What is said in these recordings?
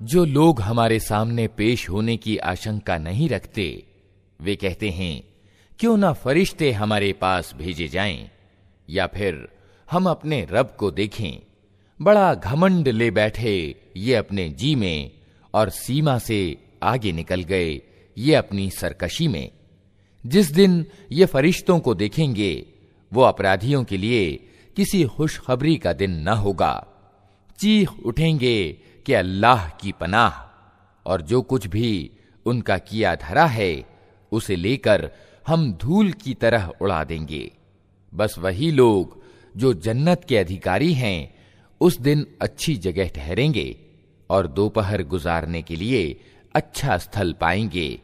जो लोग हमारे सामने पेश होने की आशंका नहीं रखते, वे कहते हैं क्यों ना फरिश्ते हमारे पास भेजे जाएं, या फिर हम अपने रब को देखें। बड़ा घमंड ले बैठे ये अपने जी में, और सीमा से आगे निकल गए ये अपनी सरकशी में। जिस दिन ये फरिश्तों को देखेंगे वो अपराधियों के लिए किसी खुशखबरी का दिन न होगा। चीख उठेंगे कि अल्लाह की पनाह, और जो कुछ भी उनका किया धरा है उसे लेकर हम धूल की तरह उड़ा देंगे। बस वही लोग जो जन्नत के अधिकारी हैं उस दिन अच्छी जगह ठहरेंगे और दोपहर गुजारने के लिए अच्छा स्थल पाएंगे।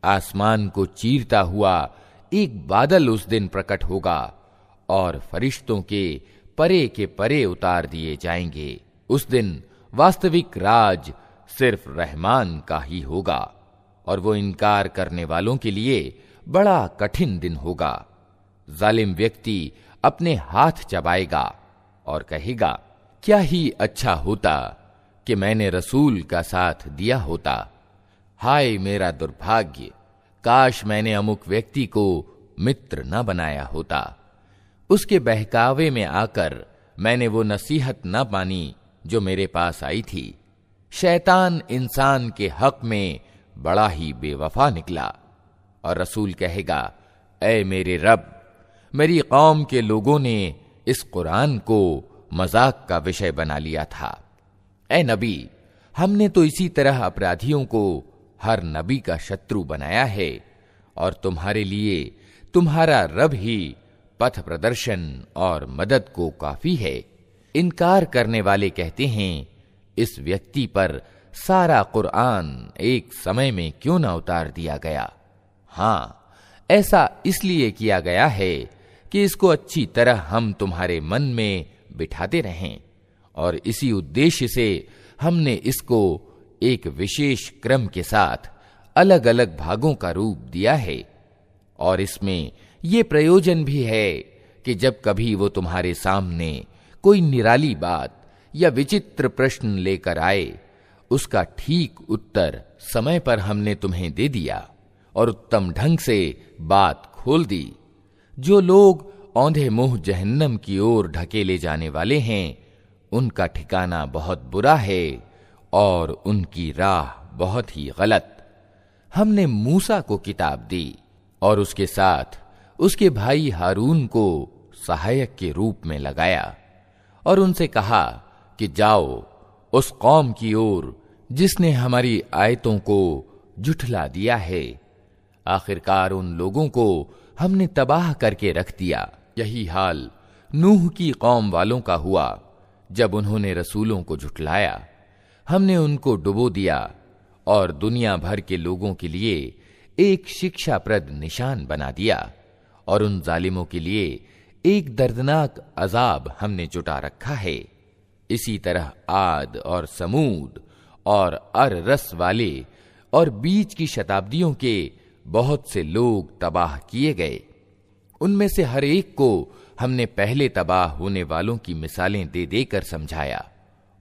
आसमान को चीरता हुआ एक बादल उस दिन प्रकट होगा और फरिश्तों के के परे उतार दिए जाएंगे। उस दिन वास्तविक राज सिर्फ रहमान का ही होगा, और वो इनकार करने वालों के लिए बड़ा कठिन दिन होगा। जालिम व्यक्ति अपने हाथ चबाएगा और कहेगा, क्या ही अच्छा होता कि मैंने रसूल का साथ दिया होता। हाय मेरा दुर्भाग्य, काश मैंने अमुक व्यक्ति को मित्र न बनाया होता। उसके बहकावे में आकर मैंने वो नसीहत न मानी जो मेरे पास आई थी। शैतान इंसान के हक में बड़ा ही बेवफा निकला। और रसूल कहेगा, ऐ मेरे रब, मेरी कौम के लोगों ने इस कुरान को मजाक का विषय बना लिया था। ऐ नबी, हमने तो इसी तरह अपराधियों को हर नबी का शत्रु बनाया है, और तुम्हारे लिए तुम्हारा रब ही पथ प्रदर्शन और मदद को काफी है। इनकार करने वाले कहते हैं, इस व्यक्ति पर सारा कुरान एक समय में क्यों ना उतार दिया गया। हाँ, ऐसा इसलिए किया गया है कि इसको अच्छी तरह हम तुम्हारे मन में बिठाते रहें, और इसी उद्देश्य से हमने इसको एक विशेष क्रम के साथ अलग अलग भागों का रूप दिया है। और इसमें यह प्रयोजन भी है कि जब कभी वो तुम्हारे सामने कोई निराली बात या विचित्र प्रश्न लेकर आए, उसका ठीक उत्तर समय पर हमने तुम्हें दे दिया और उत्तम ढंग से बात खोल दी। जो लोग औंधे मुंह जहन्नम की ओर ढकेले जाने वाले हैं, उनका ठिकाना बहुत बुरा है और उनकी राह बहुत ही गलत। हमने मूसा को किताब दी और उसके साथ उसके भाई हारून को सहायक के रूप में लगाया, और उनसे कहा कि जाओ उस कौम की ओर जिसने हमारी आयतों को जुठला दिया है। आखिरकार उन लोगों को हमने तबाह करके रख दिया। यही हाल नूह की कौम वालों का हुआ। जब उन्होंने रसूलों को झुठलाया, हमने उनको डुबो दिया और दुनिया भर के लोगों के लिए एक शिक्षाप्रद निशान बना दिया, और उन जालिमों के लिए एक दर्दनाक अजाब हमने जुटा रखा है। इसी तरह आद और समूद और अर-रस वाले और बीच की शताब्दियों के बहुत से लोग तबाह किए गए। उनमें से हर एक को हमने पहले तबाह होने वालों की मिसालें दे देकर समझाया,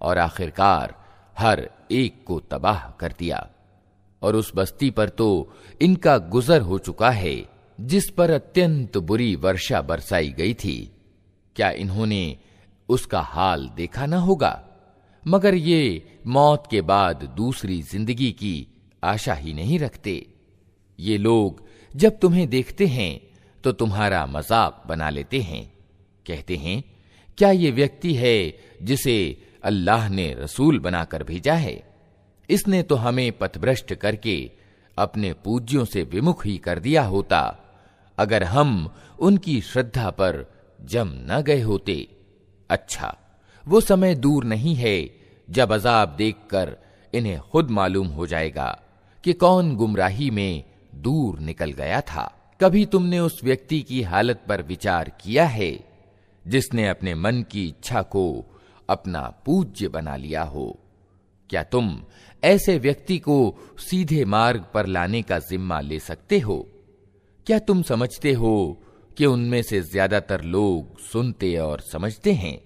और आखिरकार हर एक को तबाह कर दिया। और उस बस्ती पर तो इनका गुजर हो चुका है जिस पर अत्यंत बुरी वर्षा बरसाई गई थी। क्या इन्होंने उसका हाल देखा न होगा? मगर ये मौत के बाद दूसरी जिंदगी की आशा ही नहीं रखते। ये लोग जब तुम्हें देखते हैं तो तुम्हारा मजाक बना लेते हैं। कहते हैं, क्या ये व्यक्ति है जिसे अल्लाह ने रसूल बनाकर भेजा है? इसने तो हमें पथभ्रष्ट करके अपने पूज्यों से विमुख ही कर दिया होता, अगर हम उनकी श्रद्धा पर जम न गए होते। अच्छा, वो समय दूर नहीं है जब अजाब देखकर इन्हें खुद मालूम हो जाएगा कि कौन गुमराही में दूर निकल गया था। कभी तुमने उस व्यक्ति की हालत पर विचार किया है जिसने अपने मन की इच्छा को अपना पूज्य बना लिया हो? क्या तुम ऐसे व्यक्ति को सीधे मार्ग पर लाने का जिम्मा ले सकते हो? क्या तुम समझते हो कि उनमें से ज्यादातर लोग सुनते और समझते हैं?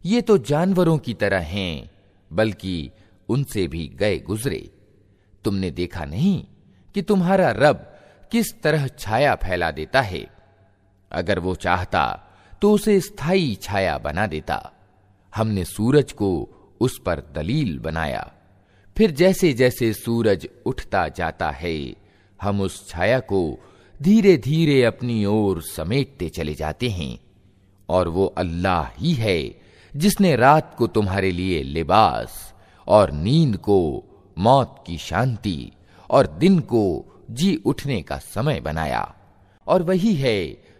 ये तो जानवरों की तरह हैं, बल्कि उनसे भी गए गुजरे। तुमने देखा नहीं कि तुम्हारा रब किस तरह छाया फैला देता है? अगर वो चाहता तो उसे स्थायी छाया बना देता। हमने सूरज को उस पर दलील बनाया, फिर जैसे जैसे सूरज उठता जाता है हम उस छाया को धीरे धीरे अपनी ओर समेटते चले जाते हैं। और वो अल्लाह ही है जिसने रात को तुम्हारे लिए लिबास और नींद को मौत की शांति और दिन को जी उठने का समय बनाया। और वही है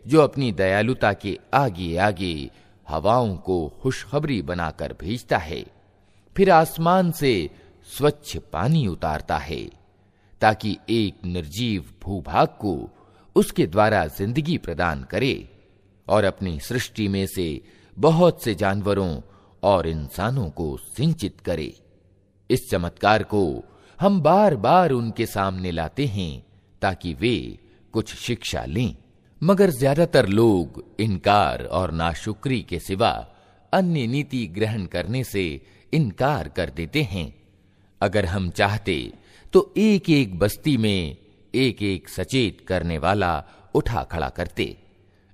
जो अपनी दयालुता के आगे आगे हवाओं को खुशखबरी बनाकर भेजता है, फिर आसमान से स्वच्छ पानी उतारता है ताकि एक निर्जीव भूभाग को उसके द्वारा जिंदगी प्रदान करे और अपनी सृष्टि में से बहुत से जानवरों और इंसानों को सिंचित करे। इस चमत्कार को हम बार बार उनके सामने लाते हैं ताकि वे कुछ शिक्षा लें, मगर ज्यादातर लोग इनकार और नाशुक्री के सिवा अन्य नीति ग्रहण करने से इनकार कर देते हैं। अगर हम चाहते तो एक एक बस्ती में एक एक सचेत करने वाला उठा खड़ा करते।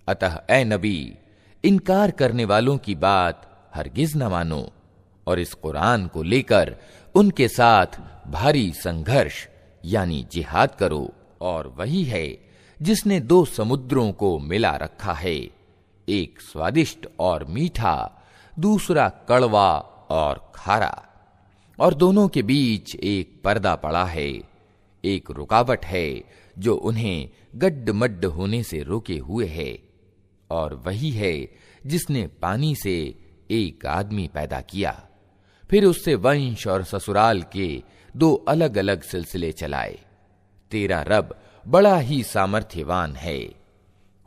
अतः ऐ नबी, इनकार करने वालों की बात हरगिज न मानो और इस कुरान को लेकर उनके साथ भारी संघर्ष यानी जिहाद करो। और वही है जिसने दो समुद्रों को मिला रखा है, एक स्वादिष्ट और मीठा, दूसरा कड़वा और खारा, और दोनों के बीच एक पर्दा पड़ा है, एक रुकावट है जो उन्हें गड्ढ-मड्ढ होने से रोके हुए है। और वही है जिसने पानी से एक आदमी पैदा किया, फिर उससे वंश और ससुराल के दो अलग अलग सिलसिले चलाए। तेरा रब बड़ा ही सामर्थ्यवान है।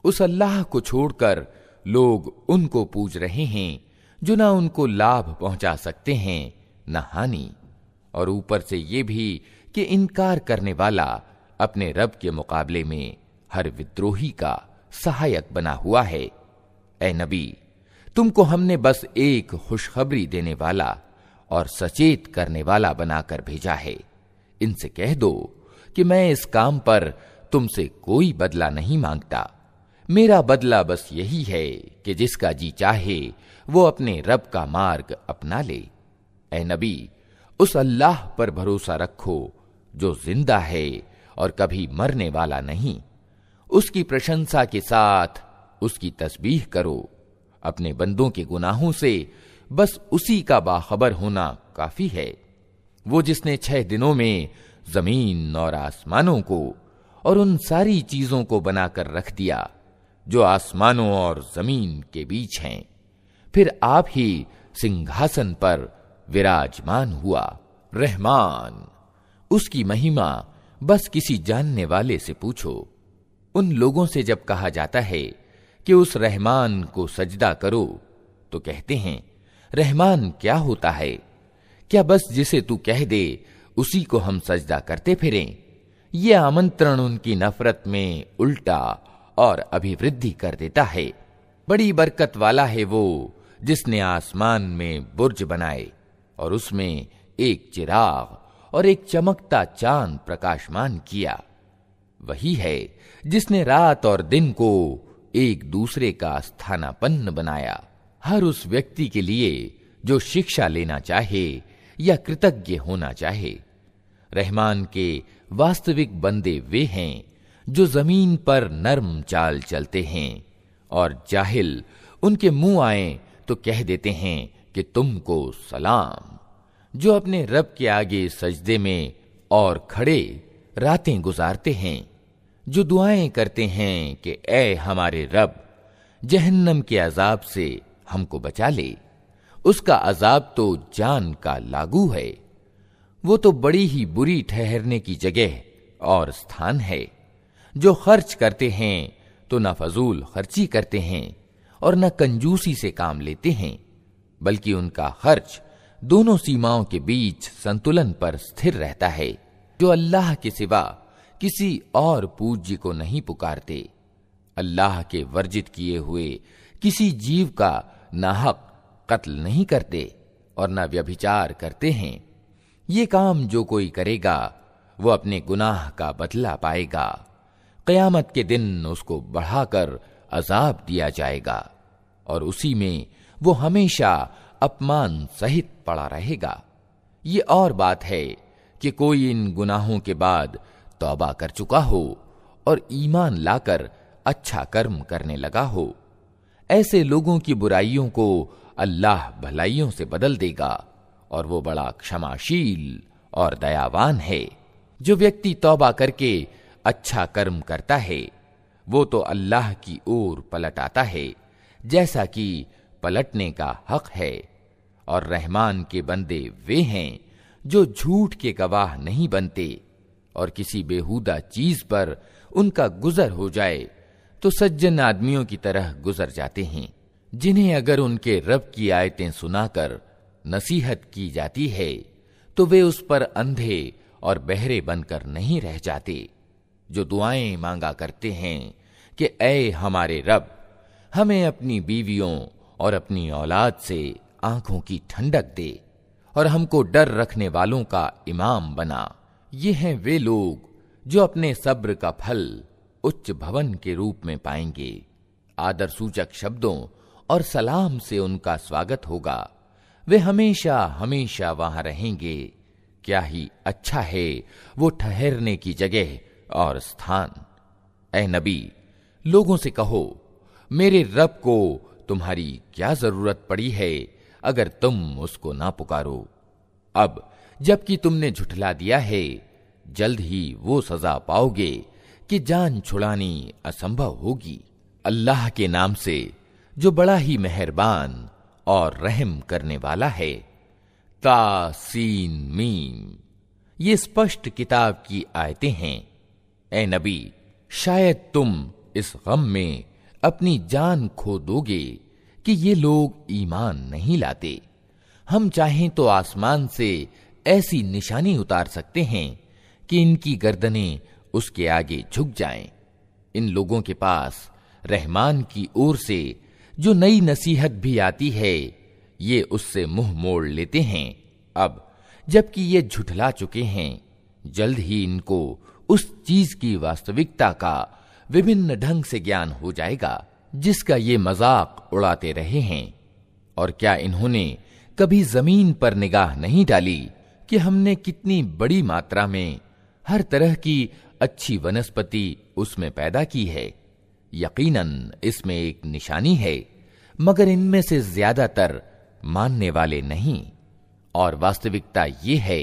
उस अल्लाह को छोड़कर लोग उनको पूज रहे हैं जो ना उनको लाभ पहुंचा सकते हैं न हानि, और ऊपर से ये भी कि इनकार करने वाला अपने रब के मुकाबले में हर विद्रोही का सहायक बना हुआ है। ऐ नबी, तुमको हमने बस एक खुशखबरी देने वाला और सचेत करने वाला बनाकर भेजा है। इनसे कह दो कि मैं इस काम पर तुमसे कोई बदला नहीं मांगता। मेरा बदला बस यही है कि जिसका जी चाहे वो अपने रब का मार्ग अपना ले। ऐ नबी, उस अल्लाह पर भरोसा रखो जो जिंदा है और कभी मरने वाला नहीं। उसकी प्रशंसा के साथ उसकी तस्बीह करो। अपने बंदों के गुनाहों से बस उसी का बाखबर होना काफी है। वो जिसने 6 दिनों में जमीन और आसमानों को और उन सारी चीजों को बनाकर रख दिया जो आसमानों और जमीन के बीच हैं, फिर आप ही सिंहासन पर विराजमान हुआ। रहमान, उसकी महिमा बस किसी जानने वाले से पूछो। उन लोगों से जब कहा जाता है कि उस रहमान को सजदा करो तो कहते हैं, रहमान क्या होता है? क्या बस जिसे तू कह दे उसी को हम सजदा करते फिरें? ये आमंत्रण उनकी नफरत में उल्टा और अभिवृद्धि कर देता है। बड़ी बरकत वाला है वो जिसने आसमान में बुर्ज बनाए और उसमें एक चिराग और एक चमकता चांद प्रकाशमान किया। वही है जिसने रात और दिन को एक दूसरे का स्थानापन्न बनाया। हर उस व्यक्ति के लिए जो शिक्षा लेना चाहे या कृतज्ञ होना चाहे। रहमान के वास्तविक बंदे वे हैं जो जमीन पर नर्म चाल चलते हैं और जाहिल उनके मुंह आए तो कह देते हैं कि तुमको सलाम। जो अपने रब के आगे सजदे में और खड़े रातें गुजारते हैं, जो दुआएं करते हैं कि ऐ हमारे रब, जहन्नम के अजाब से हमको बचा ले। उसका अजाब तो जान का लागू है। वो तो बड़ी ही बुरी ठहरने की जगह और स्थान है। जो खर्च करते हैं तो न फजूल खर्ची करते हैं और न कंजूसी से काम लेते हैं, बल्कि उनका खर्च दोनों सीमाओं के बीच संतुलन पर स्थिर रहता है। जो अल्लाह के सिवा किसी और पूज्य को नहीं पुकारते, अल्लाह के वर्जित किए हुए किसी जीव का नाहक कत्ल नहीं करते और न व्यभिचार करते हैं, ये काम जो कोई करेगा वो अपने गुनाह का बदला पाएगा। क़यामत के दिन उसको बढ़ाकर अजाब दिया जाएगा और उसी में वो हमेशा अपमान सहित पड़ा रहेगा। ये और बात है कि कोई इन गुनाहों के बाद तौबा कर चुका हो और ईमान लाकर अच्छा कर्म करने लगा हो, ऐसे लोगों की बुराइयों को अल्लाह भलाइयों से बदल देगा और वो बड़ा क्षमाशील और दयावान है। जो व्यक्ति तौबा करके अच्छा कर्म करता है वो तो अल्लाह की ओर पलट आता है जैसा कि पलटने का हक है। और रहमान के बंदे वे हैं जो झूठ के गवाह नहीं बनते और किसी बेहुदा चीज पर उनका गुजर हो जाए तो सज्जन आदमियों की तरह गुजर जाते हैं, जिन्हें अगर उनके रब की आयतें सुनाकर नसीहत की जाती है तो वे उस पर अंधे और बहरे बनकर नहीं रह जाते। जो दुआएं मांगा करते हैं कि ऐ हमारे रब, हमें अपनी बीवियों और अपनी औलाद से आंखों की ठंडक दे और हमको डर रखने वालों का इमाम बना। ये हैं वे लोग जो अपने सब्र का फल उच्च भवन के रूप में पाएंगे। आदर सूचक शब्दों और सलाम से उनका स्वागत होगा। वे हमेशा हमेशा वहां रहेंगे। क्या ही अच्छा है वो ठहरने की जगह और स्थान। ऐ नबी, लोगों से कहो, मेरे रब को तुम्हारी क्या जरूरत पड़ी है अगर तुम उसको ना पुकारो। अब जबकि तुमने झुठला दिया है, जल्द ही वो सजा पाओगे कि जान छुड़ानी असंभव होगी। अल्लाह के नाम से जो बड़ा ही मेहरबान और रहम करने वाला है। तासीन मीम, ये स्पष्ट किताब की आयतें हैं। ऐ नबी, शायद तुम इस गम में अपनी जान खो दोगे कि ये लोग ईमान नहीं लाते। हम चाहें तो आसमान से ऐसी निशानी उतार सकते हैं कि इनकी गर्दनें उसके आगे झुक जाएं। इन लोगों के पास रहमान की ओर से जो नई नसीहत भी आती है, ये उससे मुंह मोड़ लेते हैं। अब जबकि ये झुठला चुके हैं, जल्द ही इनको उस चीज की वास्तविकता का विभिन्न ढंग से ज्ञान हो जाएगा जिसका ये मजाक उड़ाते रहे हैं। और क्या इन्होंने कभी जमीन पर निगाह नहीं डाली कि हमने कितनी बड़ी मात्रा में हर तरह की अच्छी वनस्पति उसमें पैदा की है। यकीनन इसमें एक निशानी है, मगर इनमें से ज्यादातर मानने वाले नहीं। और वास्तविकता ये है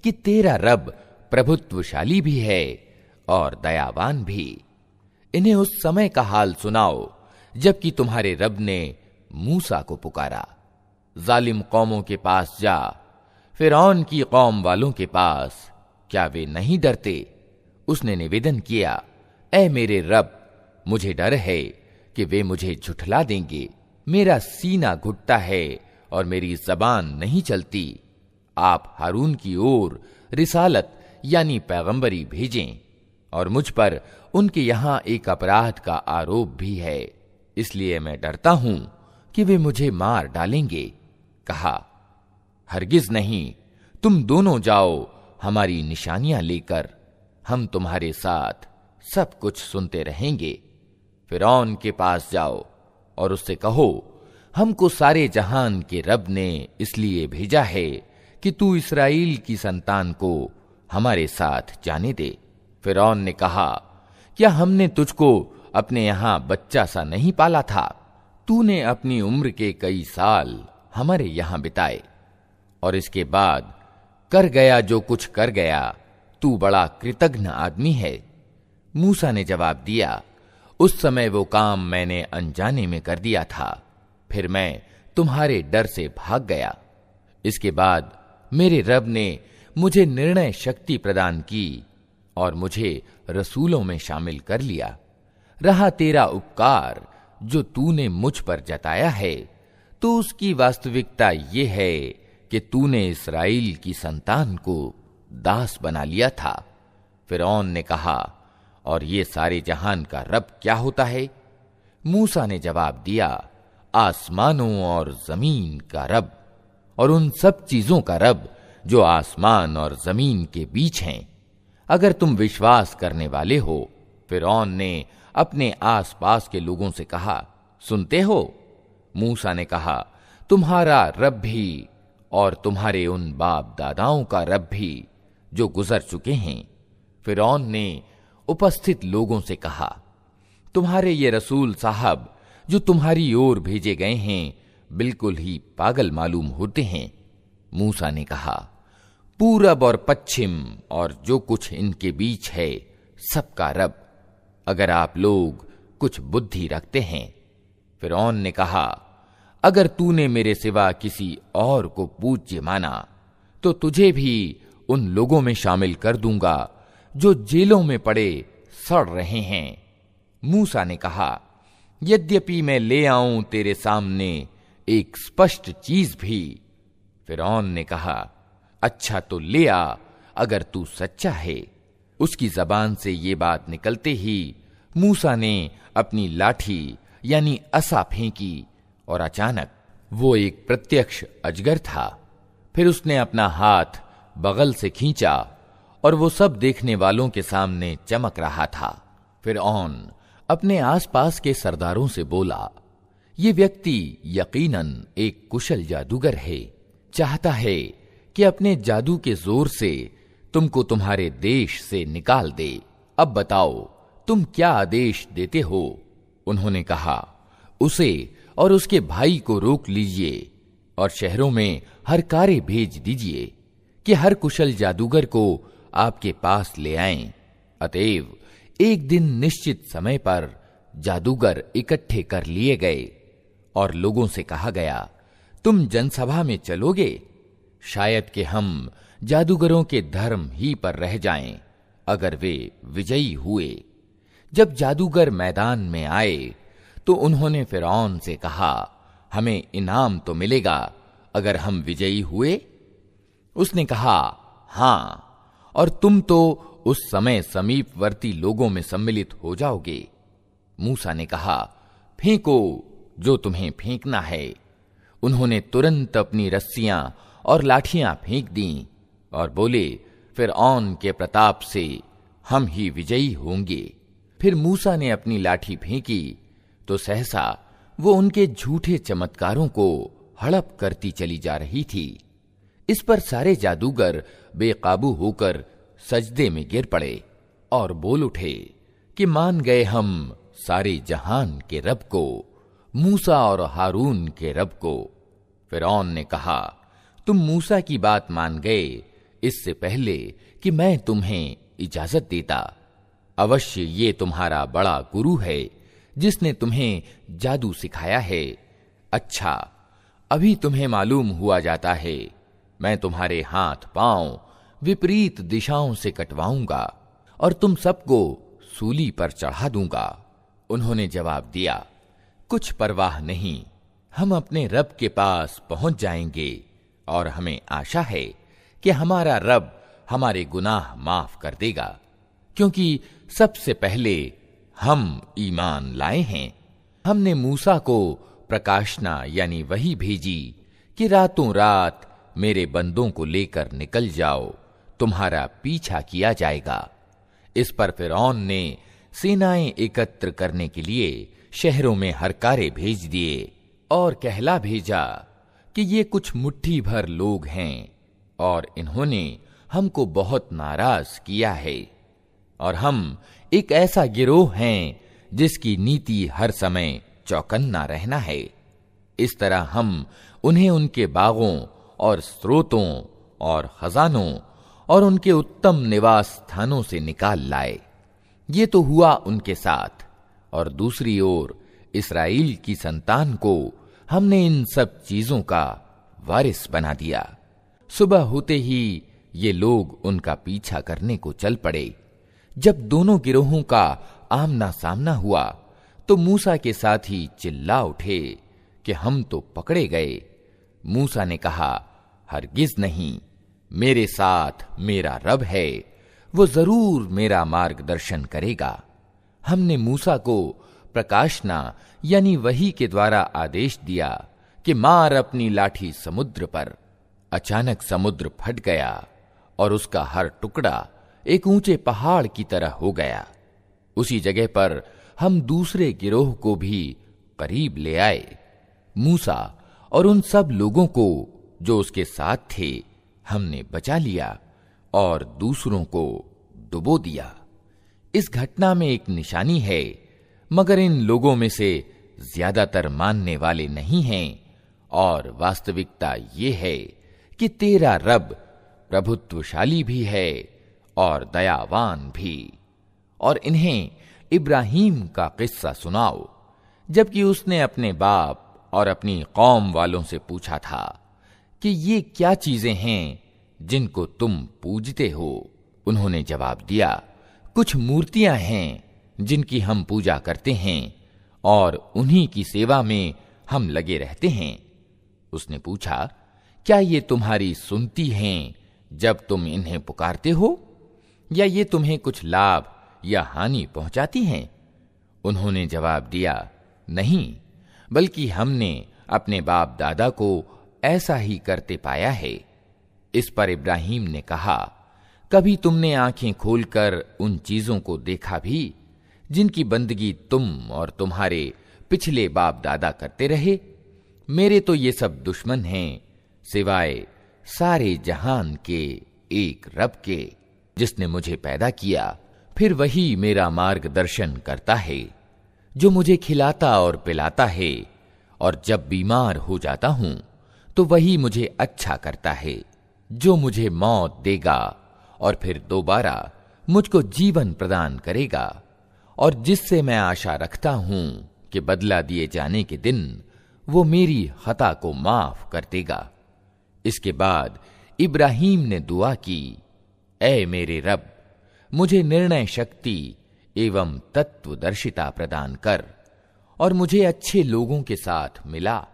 कि तेरा रब प्रभुत्वशाली भी है और दयावान भी। इन्हें उस समय का हाल सुनाओ जबकि तुम्हारे रब ने मूसा को पुकारा। जालिम कौमों के पास जा, फिरौन की कौम वालों के पास, क्या वे नहीं डरते? उसने निवेदन किया, ऐ मेरे रब, मुझे डर है कि वे मुझे झुठला देंगे। मेरा सीना घुटता है और मेरी जबान नहीं चलती। आप हारून की ओर रिसालत यानी पैगंबरी भेजें, और मुझ पर उनके यहां एक अपराध का आरोप भी है, इसलिए मैं डरता हूं कि वे मुझे मार डालेंगे। कहा, हरगिज नहीं, तुम दोनों जाओ हमारी निशानियां लेकर, हम तुम्हारे साथ सब कुछ सुनते रहेंगे। फिरौन के पास जाओ और उससे कहो, हमको सारे जहान के रब ने इसलिए भेजा है कि तू इस्राएल की संतान को हमारे साथ जाने दे। फिरौन ने कहा, क्या हमने तुझको अपने यहां बच्चा सा नहीं पाला था? तूने अपनी उम्र के कई साल हमारे यहां बिताए और इसके बाद कर गया जो कुछ कर गया, तू बड़ा कृतघ्न आदमी है। मूसा ने जवाब दिया, उस समय वो काम मैंने अनजाने में कर दिया था, फिर मैं तुम्हारे डर से भाग गया। इसके बाद मेरे रब ने मुझे निर्णय शक्ति प्रदान की और मुझे रसूलों में शामिल कर लिया। रहा तेरा उपकार जो तूने मुझ पर जताया है, तो उसकी वास्तविकता ये है कि तूने इस्राएल की संतान को दास बना लिया था। फिरौन ने कहा, और ये सारे जहान का रब क्या होता है? मूसा ने जवाब दिया, आसमानों और जमीन का रब और उन सब चीजों का रब जो आसमान और जमीन के बीच हैं, अगर तुम विश्वास करने वाले हो। फिरौन ने अपने आसपास के लोगों से कहा, सुनते हो? मूसा ने कहा, तुम्हारा रब भी और तुम्हारे उन बाप दादाओं का रब भी जो गुजर चुके हैं। फिरौन ने उपस्थित लोगों से कहा, तुम्हारे ये रसूल साहब जो तुम्हारी ओर भेजे गए हैं बिल्कुल ही पागल मालूम होते हैं। मूसा ने कहा, पूरब और पश्चिम और जो कुछ इनके बीच है सबका रब, अगर आप लोग कुछ बुद्धि रखते हैं। फिरौन ने कहा, अगर तूने मेरे सिवा किसी और को पूज्य माना तो तुझे भी उन लोगों में शामिल कर दूंगा जो जेलों में पड़े सड़ रहे हैं। मूसा ने कहा, यद्यपि मैं ले आऊं तेरे सामने एक स्पष्ट चीज भी। फिरौन ने कहा, अच्छा तो ले आ, अगर तू सच्चा है। उसकी जबान से ये बात निकलते ही मूसा ने अपनी लाठी यानी असा फेंकी और अचानक वो एक प्रत्यक्ष अजगर था। फिर उसने अपना हाथ बगल से खींचा और वो सब देखने वालों के सामने चमक रहा था। फिरौन अपने आसपास के सरदारों से बोला, ये व्यक्ति यकीनन एक कुशल जादूगर है, चाहता है कि अपने जादू के जोर से तुमको तुम्हारे देश से निकाल दे। अब बताओ तुम क्या आदेश देते हो? उन्होंने कहा, उसे और उसके भाई को रोक लीजिए और शहरों में हर कार्य भेज दीजिए कि हर कुशल जादूगर को आपके पास ले आएं। अतएव एक दिन निश्चित समय पर जादूगर इकट्ठे कर लिए गए और लोगों से कहा गया, तुम जनसभा में चलोगे? शायद कि हम जादूगरों के धर्म ही पर रह जाएं अगर वे विजयी हुए। जब जादूगर मैदान में आए तो उन्होंने फिरौन से कहा, हमें इनाम तो मिलेगा अगर हम विजयी हुए? उसने कहा, हां, और तुम तो उस समय समीपवर्ती लोगों में सम्मिलित हो जाओगे। मूसा ने कहा, फेंको जो तुम्हें फेंकना है। उन्होंने तुरंत अपनी रस्सियां और लाठियां फेंक दीं और बोले, फिरौन के प्रताप से हम ही विजयी होंगे। फिर मूसा ने अपनी लाठी फेंकी तो सहसा वो उनके झूठे चमत्कारों को हड़प करती चली जा रही थी। इस पर सारे जादूगर बेकाबू होकर सजदे में गिर पड़े और बोल उठे कि मान गए हम सारे जहान के रब को, मूसा और हारून के रब को। फिरौन ने कहा, तुम मूसा की बात मान गए इससे पहले कि मैं तुम्हें इजाजत देता। अवश्य ये तुम्हारा बड़ा गुरु है जिसने तुम्हें जादू सिखाया है। अच्छा, अभी तुम्हें मालूम हुआ जाता है, मैं तुम्हारे हाथ पांव विपरीत दिशाओं से कटवाऊंगा और तुम सबको सूली पर चढ़ा दूंगा। उन्होंने जवाब दिया, कुछ परवाह नहीं, हम अपने रब के पास पहुंच जाएंगे और हमें आशा है कि हमारा रब हमारे गुनाह माफ कर देगा, क्योंकि सबसे पहले हम ईमान लाए हैं। हमने मूसा को प्रकाशना यानी वही भेजी कि रातों रात मेरे बंदों को लेकर निकल जाओ, तुम्हारा पीछा किया जाएगा। इस पर फिरौन ने सेनाएं एकत्र करने के लिए शहरों में हरकारे भेज दिए और कहला भेजा कि ये कुछ मुट्ठी भर लोग हैं और इन्होंने हमको बहुत नाराज किया है और हम एक ऐसा गिरोह हैं जिसकी नीति हर समय चौकन्ना रहना है। इस तरह हम उन्हें उनके बागों और स्रोतों और खजानों और उनके उत्तम निवास स्थानों से निकाल लाए। ये तो हुआ उनके साथ, और दूसरी ओर इस्राएल की संतान को हमने इन सब चीजों का वारिस बना दिया। सुबह होते ही ये लोग उनका पीछा करने को चल पड़े। जब दोनों गिरोहों का आमना सामना हुआ तो मूसा के साथी चिल्ला उठे कि हम तो पकड़े गए। मूसा ने कहा, हरगिज नहीं, मेरे साथ मेरा रब है, वो जरूर मेरा मार्गदर्शन करेगा। हमने मूसा को प्रकाशना यानी वही के द्वारा आदेश दिया कि मार अपनी लाठी समुद्र पर, अचानक समुद्र फट गया और उसका हर टुकड़ा एक ऊंचे पहाड़ की तरह हो गया। उसी जगह पर हम दूसरे गिरोह को भी करीब ले आए। मूसा और उन सब लोगों को जो उसके साथ थे हमने बचा लिया और दूसरों को डुबो दिया। इस घटना में एक निशानी है, मगर इन लोगों में से ज्यादातर मानने वाले नहीं हैं। और वास्तविकता ये है कि तेरा रब प्रभुत्वशाली भी है और दयावान भी। और इन्हें इब्राहीम का किस्सा सुनाओ, जबकि उसने अपने बाप और अपनी कौम वालों से पूछा था कि ये क्या चीजें हैं जिनको तुम पूजते हो। उन्होंने जवाब दिया, कुछ मूर्तियां हैं जिनकी हम पूजा करते हैं और उन्हीं की सेवा में हम लगे रहते हैं। उसने पूछा, क्या ये तुम्हारी सुनती हैं जब तुम इन्हें पुकारते हो, या ये तुम्हें कुछ लाभ या हानि पहुंचाती हैं? उन्होंने जवाब दिया, नहीं, बल्कि हमने अपने बाप दादा को ऐसा ही करते पाया है। इस पर इब्राहीम ने कहा, कभी तुमने आंखें खोलकर उन चीजों को देखा भी जिनकी बंदगी तुम और तुम्हारे पिछले बाप दादा करते रहे? मेरे तो ये सब दुश्मन हैं, सिवाय सारे जहान के एक रब के, जिसने मुझे पैदा किया, फिर वही मेरा मार्गदर्शन करता है, जो मुझे खिलाता और पिलाता है, और जब बीमार हो जाता हूं तो वही मुझे अच्छा करता है, जो मुझे मौत देगा और फिर दोबारा मुझको जीवन प्रदान करेगा, और जिससे मैं आशा रखता हूं कि बदला दिए जाने के दिन वो मेरी खता को माफ कर देगा। इसके बाद इब्राहीम ने दुआ की, ऐ मेरे रब, मुझे निर्णय शक्ति एवं तत्वदर्शिता प्रदान कर और मुझे अच्छे लोगों के साथ मिला,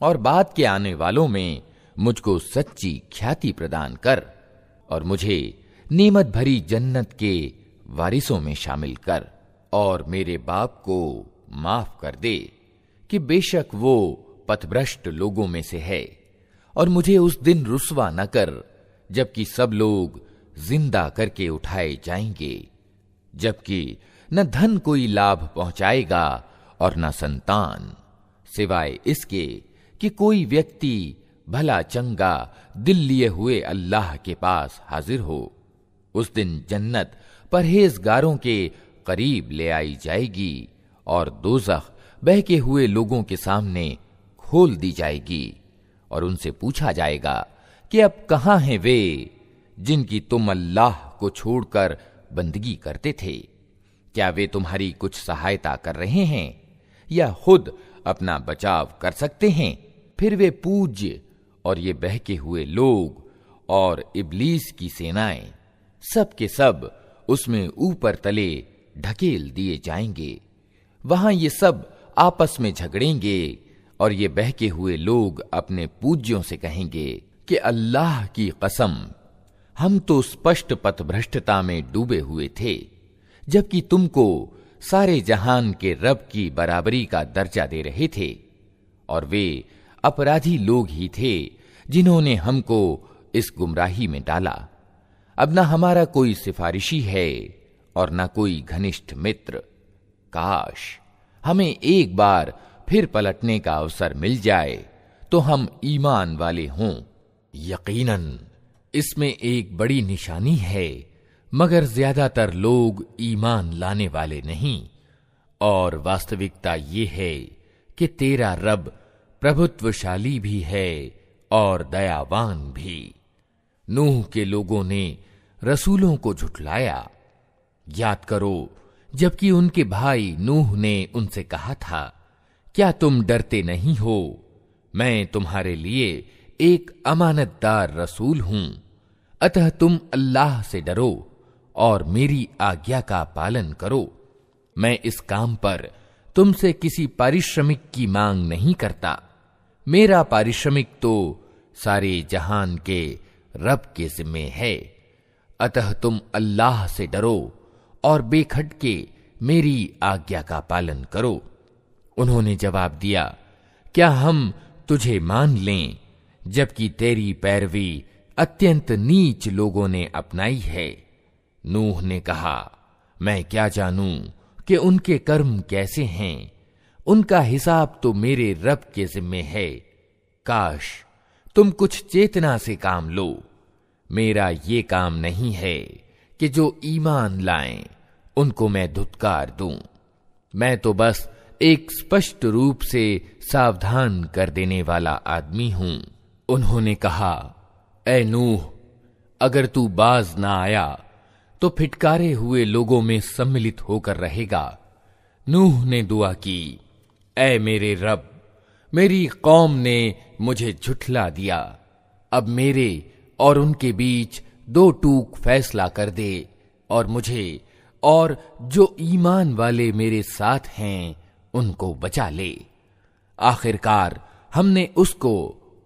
और बाद के आने वालों में मुझको सच्ची ख्याति प्रदान कर, और मुझे नेमत भरी जन्नत के वारिसों में शामिल कर, और मेरे बाप को माफ कर दे कि बेशक वो पथभ्रष्ट लोगों में से है, और मुझे उस दिन रुस्वा न कर जबकि सब लोग जिंदा करके उठाए जाएंगे, जबकि न धन कोई लाभ पहुंचाएगा और न संतान, सिवाय इसके कि कोई व्यक्ति भला चंगा दिल लिए हुए अल्लाह के पास हाजिर हो। उस दिन जन्नत परहेजगारों के करीब ले आई जाएगी और दोज़ख बहके हुए लोगों के सामने खोल दी जाएगी, और उनसे पूछा जाएगा कि अब कहां हैं वे जिनकी तुम अल्लाह को छोड़कर बंदगी करते थे? क्या वे तुम्हारी कुछ सहायता कर रहे हैं या खुद अपना बचाव कर सकते हैं? फिर वे पूज्य और ये बहके हुए लोग और इब्लीस की सेनाएं सब के सब उसमें ऊपर तले ढकेल दिए जाएंगे। वहां ये सब आपस में झगड़ेंगे और ये बहके हुए लोग अपने पूज्यों से कहेंगे कि अल्लाह की कसम, हम तो स्पष्ट पथभ्रष्टता में डूबे हुए थे, जबकि तुमको सारे जहान के रब की बराबरी का दर्जा दे रहे थे, और वे अपराधी लोग ही थे जिन्होंने हमको इस गुमराही में डाला। अब न हमारा कोई सिफारिशी है और न कोई घनिष्ठ मित्र। काश हमें एक बार फिर पलटने का अवसर मिल जाए तो हम ईमान वाले हों। यकीनन इसमें एक बड़ी निशानी है, मगर ज्यादातर लोग ईमान लाने वाले नहीं। और वास्तविकता ये है कि तेरा रब प्रभुत्वशाली भी है और दयावान भी। नूह के लोगों ने रसूलों को झुठलाया। याद करो जबकि उनके भाई नूह ने उनसे कहा था, क्या तुम डरते नहीं हो? मैं तुम्हारे लिए एक अमानतदार रसूल हूं, अतः तुम अल्लाह से डरो और मेरी आज्ञा का पालन करो। मैं इस काम पर तुमसे किसी पारिश्रमिक की मांग नहीं करता। मेरा पारिश्रमिक तो सारे जहान के रब के जिम्मे है, अतः तुम अल्लाह से डरो और बेखटके मेरी आज्ञा का पालन करो। उन्होंने जवाब दिया, क्या हम तुझे मान लें जबकि तेरी पैरवी अत्यंत नीच लोगों ने अपनाई है। नूह ने कहा, मैं क्या जानूं कि उनके कर्म कैसे हैं, उनका हिसाब तो मेरे रब के जिम्मे है। काश तुम कुछ चेतना से काम लो। मेरा ये काम नहीं है कि जो ईमान लाएं उनको मैं धुतकार दूं। मैं तो बस एक स्पष्ट रूप से सावधान कर देने वाला आदमी हूं। उन्होंने कहा, ऐ नूह, अगर तू बाज ना आया तो फिटकारे हुए लोगों में सम्मिलित होकर रहेगा। नूह ने दुआ की, ऐ मेरे रब, मेरी कौम ने मुझे झुठला दिया। अब मेरे और उनके बीच दो टूक फैसला कर दे और मुझे और जो ईमान वाले मेरे साथ हैं उनको बचा ले। आखिरकार हमने उसको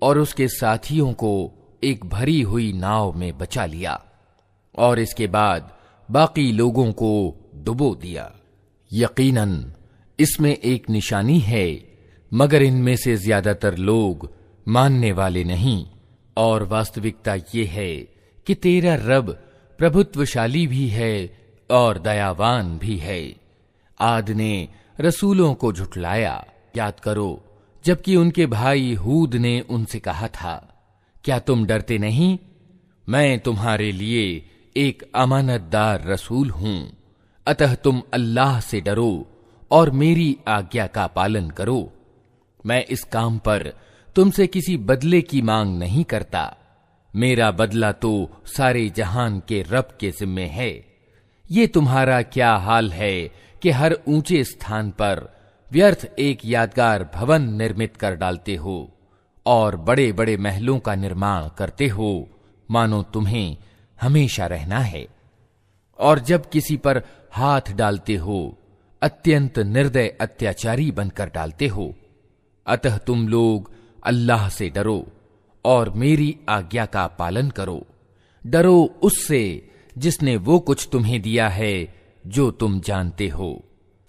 और उसके साथियों को एक भरी हुई नाव में बचा लिया और इसके बाद बाकी लोगों को डुबो दिया। यकीनन इसमें एक निशानी है, मगर इनमें से ज्यादातर लोग मानने वाले नहीं। और वास्तविकता ये है कि तेरा रब प्रभुत्वशाली भी है और दयावान भी है। आद ने रसूलों को झुठलाया। याद करो जबकि उनके भाई हूद ने उनसे कहा था, क्या तुम डरते नहीं? मैं तुम्हारे लिए एक अमानतदार रसूल हूं, अतः तुम अल्लाह से डरो और मेरी आज्ञा का पालन करो। मैं इस काम पर तुमसे किसी बदले की मांग नहीं करता। मेरा बदला तो सारे जहान के रब के जिम्मे है। ये तुम्हारा क्या हाल है कि हर ऊंचे स्थान पर व्यर्थ एक यादगार भवन निर्मित कर डालते हो और बड़े बड़े महलों का निर्माण करते हो, मानो तुम्हें हमेशा रहना है। और जब किसी पर हाथ डालते हो अत्यंत निर्दय अत्याचारी बनकर डालते हो। अतः तुम लोग अल्लाह से डरो और मेरी आज्ञा का पालन करो। डरो उससे जिसने वो कुछ तुम्हें दिया है जो तुम जानते हो।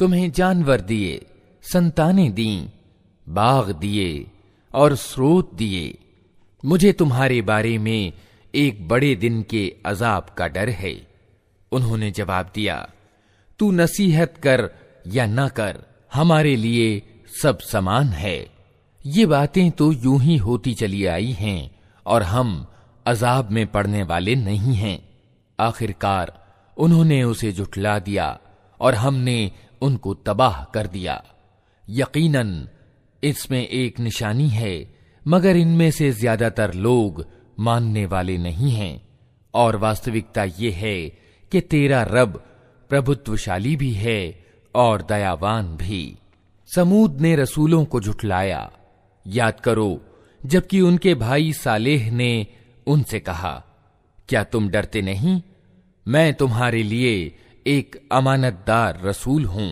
तुम्हें जानवर दिए, संतानें दीं, बाग दिए और स्रोत दिए। मुझे तुम्हारे बारे में एक बड़े दिन के अजाब का डर है। उन्होंने जवाब दिया, तू नसीहत कर या न कर, हमारे लिए सब समान है। ये बातें तो यूं ही होती चली आई हैं और हम अजाब में पड़ने वाले नहीं हैं। आखिरकार उन्होंने उसे झुठला दिया और हमने उनको तबाह कर दिया। यकीनन इसमें एक निशानी है, मगर इनमें से ज्यादातर लोग मानने वाले नहीं हैं। और वास्तविकता ये है कि तेरा रब प्रभुत्वशाली भी है और दयावान भी। समूद ने रसूलों को झुठलाया। याद करो जबकि उनके भाई सालेह ने उनसे कहा, क्या तुम डरते नहीं? मैं तुम्हारे लिए एक अमानतदार रसूल हूं,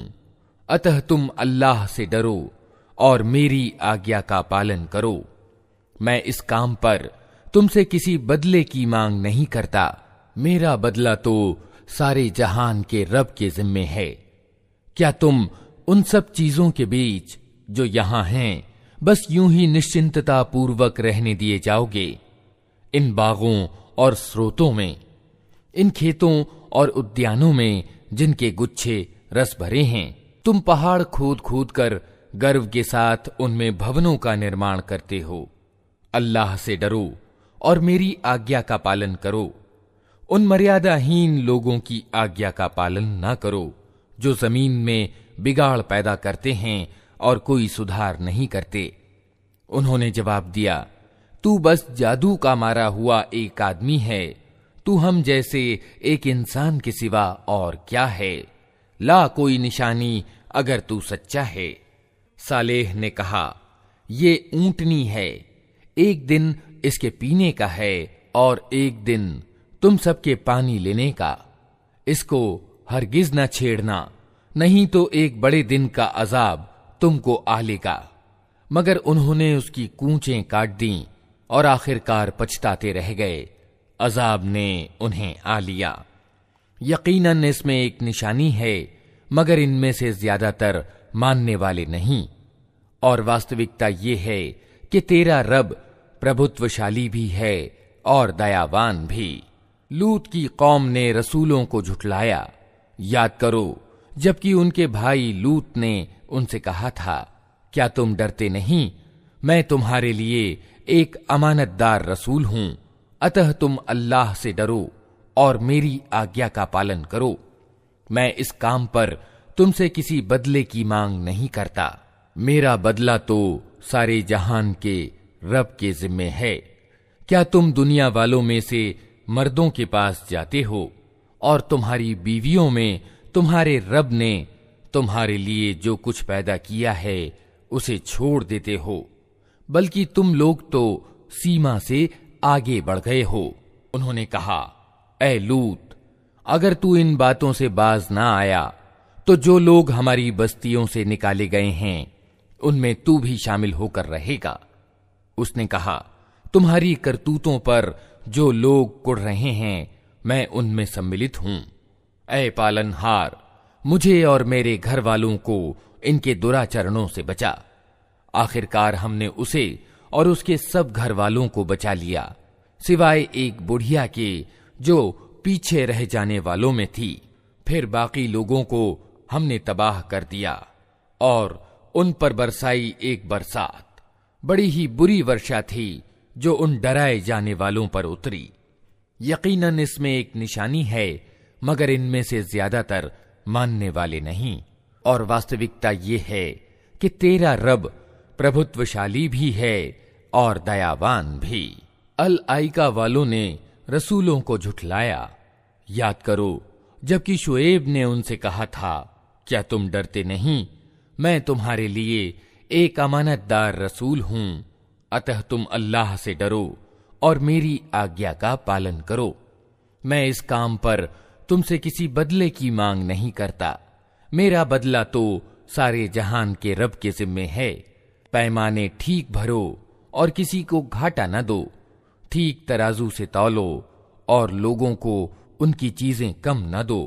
अतः तुम अल्लाह से डरो और मेरी आज्ञा का पालन करो। मैं इस काम पर तुमसे किसी बदले की मांग नहीं करता। मेरा बदला तो सारे जहान के रब के जिम्मे है। क्या तुम उन सब चीजों के बीच जो यहां हैं बस यूं ही निश्चिंतता पूर्वक रहने दिए जाओगे? इन बागों और स्रोतों में, इन खेतों और उद्यानों में जिनके गुच्छे रस भरे हैं, तुम पहाड़ खोद खोद कर गर्व के साथ उनमें भवनों का निर्माण करते हो। अल्लाह से डरो और मेरी आज्ञा का पालन करो। उन मर्यादाहीन लोगों की आज्ञा का पालन ना करो जो जमीन में बिगाड़ पैदा करते हैं और कोई सुधार नहीं करते। उन्होंने जवाब दिया, तू बस जादू का मारा हुआ एक आदमी है। तू हम जैसे एक इंसान के सिवा और क्या है? ला कोई निशानी अगर तू सच्चा है। सालेह ने कहा, ये ऊंटनी है, एक दिन इसके पीने का है और एक दिन तुम सबके पानी लेने का। इसको हरगिज न छेड़ना, नहीं तो एक बड़े दिन का अजाब तुमको आ लेगा। मगर उन्होंने उसकी कूंचें काट दी और आखिरकार पछताते रह गए। अजाब ने उन्हें आ लिया। यकीनन इसमें एक निशानी है, मगर इनमें से ज्यादातर मानने वाले नहीं। और वास्तविकता ये है कि तेरा रब प्रभुत्वशाली भी है और दयावान भी। लूत की कौम ने रसूलों को झुठलाया। याद करो जबकि उनके भाई लूत ने उनसे कहा था, क्या तुम डरते नहीं? मैं तुम्हारे लिए एक अमानतदार रसूल हूं, अतः तुम अल्लाह से डरो और मेरी आज्ञा का पालन करो। मैं इस काम पर तुमसे किसी बदले की मांग नहीं करता। मेरा बदला तो सारे जहान के रब के जिम्मे है। क्या तुम दुनिया वालों में से मर्दों के पास जाते हो और तुम्हारी बीवियों में तुम्हारे रब ने तुम्हारे लिए जो कुछ पैदा किया है उसे छोड़ देते हो, बल्कि तुम लोग तो सीमा से आगे बढ़ गए हो। उन्होंने कहा, ऐ लूत, अगर तू इन बातों से बाज ना आया तो जो लोग हमारी बस्तियों से निकाले गए हैं उनमें तू भी शामिल होकर रहेगा। उसने कहा, तुम्हारी करतूतों पर जो लोग कुढ़ रहे हैं मैं उनमें सम्मिलित हूं। ऐ पालनहार, मुझे और मेरे घर वालों को इनके दुराचरणों से बचा। आखिरकार हमने उसे और उसके सब घर वालों को बचा लिया, सिवाय एक बुढ़िया के जो पीछे रह जाने वालों में थी। फिर बाकी लोगों को हमने तबाह कर दिया और उन पर बरसाई एक बरसात, बड़ी ही बुरी वर्षा थी जो उन डराए जाने वालों पर उतरी। यकीनन इसमें एक निशानी है, मगर इनमें से ज्यादातर मानने वाले नहीं। और वास्तविकता ये है कि तेरा रब प्रभुत्वशाली भी है और दयावान भी। अल आइका वालों ने रसूलों को झुठलाया। याद करो जबकि शुएब ने उनसे कहा था, क्या तुम डरते नहीं? मैं तुम्हारे लिए एक अमानतदार रसूल हूं, अतः तुम अल्लाह से डरो और मेरी आज्ञा का पालन करो। मैं इस काम पर तुमसे किसी बदले की मांग नहीं करता। मेरा बदला तो सारे जहान के रब के जिम्मे है। पैमाने ठीक भरो और किसी को घाटा न दो। ठीक तराजू से तौलो और लोगों को उनकी चीजें कम न दो।